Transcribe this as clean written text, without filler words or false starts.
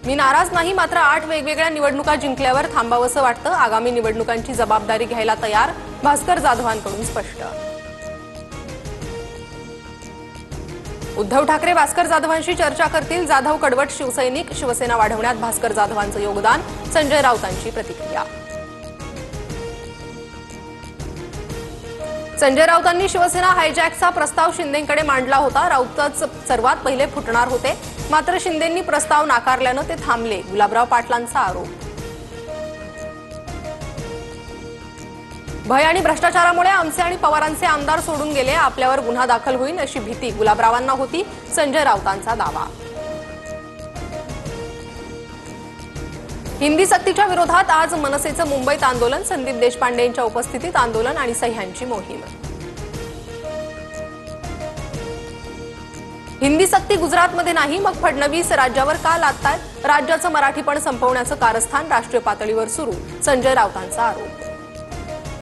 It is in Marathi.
मी नाराज नाही, मात्र 8 वेगवेगळ्या निवडणुका जिंकल्यावर थांबावंसं वाटतं. आगामी निवडणुकांची जबाबदारी घ्यायला तयार, भास्कर जाधवांकडून स्पष्ट. उद्धव ठाकरे भास्कर जाधवांशी चर्चा करतील. जाधव कडवट शिवसैनिक, शिवसेना वाढवण्यात भास्कर जाधवांचं योगदान. संजय राऊतांची प्रतिक्रिया. संजय राऊतांनी शिवसेना हायजॅकचा प्रस्ताव शिंदेंकडे मांडला होता. राऊतच सर्वात पहिले फुटणार होते, मात्र शिंदेंनी प्रस्ताव नाकारल्यानं ते थांबले. गुलाबराव पाटलांचा आरोप. भय आणि भ्रष्टाचारामुळे आमचे आणि पवारांचे आमदार सोडून गेले. आपल्यावर गुन्हा दाखल होईल अशी भीती गुलाबरावांना होती. संजय राऊतांचा दावा. हिंदी सक्तीच्या विरोधात आज मनसेचं मुंबईत आंदोलन. संदीप देशपांडेंच्या उपस्थितीत आंदोलन आणि सह्यांची मोहीम. हिंदी सक्ती गुजरातमध्ये नाही, मग फडणवीस राज्यावर का लादतायत? राज्याचं मराठीपण संपवण्याचं कारस्थान राष्ट्रीय पातळीवर सुरू. संजय राऊतांचा आरोप.